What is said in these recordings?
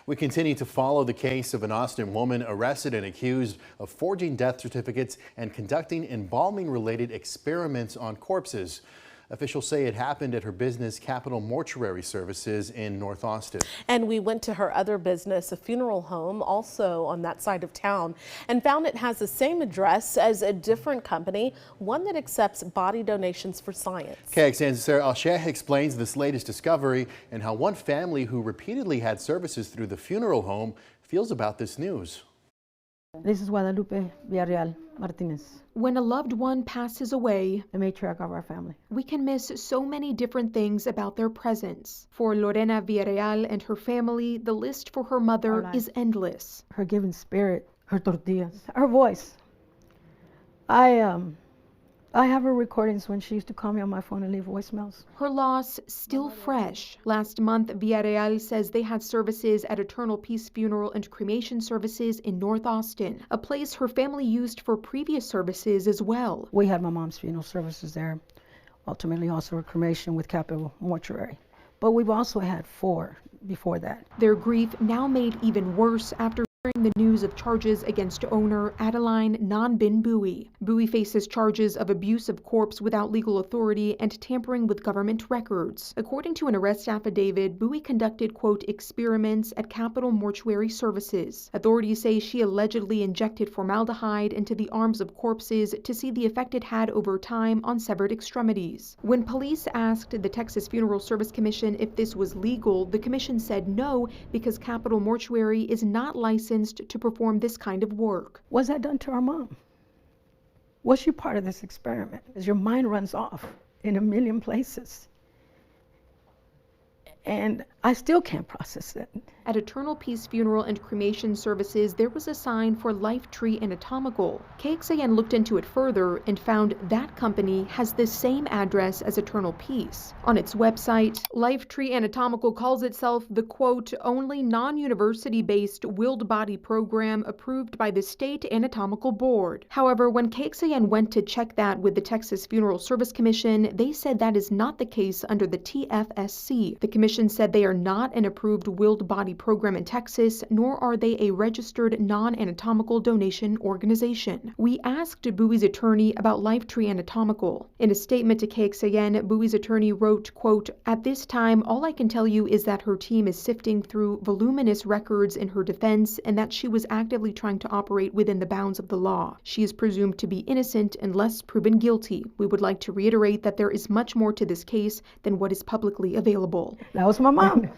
We continue to follow the case of an Austin woman arrested and accused of forging death certificates and conducting embalming-related experiments on corpses. Officials say it happened at her business, Capital Mortuary Services in North Austin. And we went to her other business, a funeral home, also on that side of town, and found it has the same address as a different company, one that accepts body donations for science. KXAN's Sarah Al-Sheikh explains this latest discovery and how one family who repeatedly had services through the funeral home feels about this news. This is Lorena Villarreal Martinez. When a loved one passes away, the matriarch of our family, we can miss so many different things about their presence. For Lorena Villarreal and her family, the list for her mother is endless. Her giving spirit, her tortillas, her voice. I have her recordings when she used to call me on my phone and leave voicemails. Her loss still fresh. Last month, Villarreal says they had services at Eternal Peace Funeral and Cremation Services in North Austin, a place her family used for previous services as well. We had my mom's funeral services there, ultimately also a cremation with Capital Mortuary. But we've also had 4 before that. Their grief now made even worse after hearing the news of charges against owner Adeline Non-Bin Bowie. Bowie faces charges of abuse of corpse without legal authority and tampering with government records. According to an arrest affidavit, Bowie conducted, quote, experiments at Capital Mortuary Services. Authorities say she allegedly injected formaldehyde into the arms of corpses to see the effect it had over time on severed extremities. When police asked the Texas Funeral Service Commission if this was legal, the commission said no, because Capital Mortuary is not licensed to perform this kind of work. Was that done to our mom? Was she part of this experiment? As your mind runs off in a million places. And I still can't process it. At Eternal Peace Funeral and Cremation Services, there was a sign for Lifetree Anatomical. KXAN looked into it further and found that company has the same address as Eternal Peace. On its website, Lifetree Anatomical calls itself the, quote, only non-university-based willed body program approved by the State Anatomical Board. However, when KXAN went to check that with the Texas Funeral Service Commission, they said that is not the case under the TFSC. The commission said they are not an approved willed body program in Texas, nor are they a registered non-anatomical donation organization. We asked Bowie's attorney about Lifetree Anatomical. In a statement to KXAN, Bowie's attorney wrote, quote, at this time, all I can tell you is that her team is sifting through voluminous records in her defense and that she was actively trying to operate within the bounds of the law. She is presumed to be innocent unless proven guilty. We would like to reiterate that there is much more to this case than what is publicly available. That was my mom.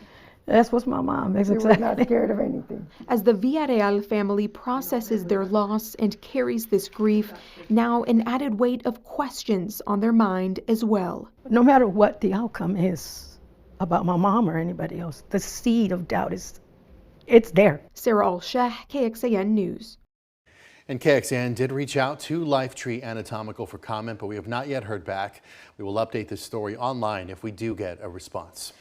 That's what's my mom. That's exactly. We're not scared of anything. As the Villarreal family processes their loss and carries this grief, now an added weight of questions on their mind as well. No matter what the outcome is about my mom or anybody else, the seed of doubt it's there. Sarah Al-Sheikh, KXAN News. And KXAN did reach out to Lifetree Anatomical for comment, but we have not yet heard back. We will update this story online if we do get a response.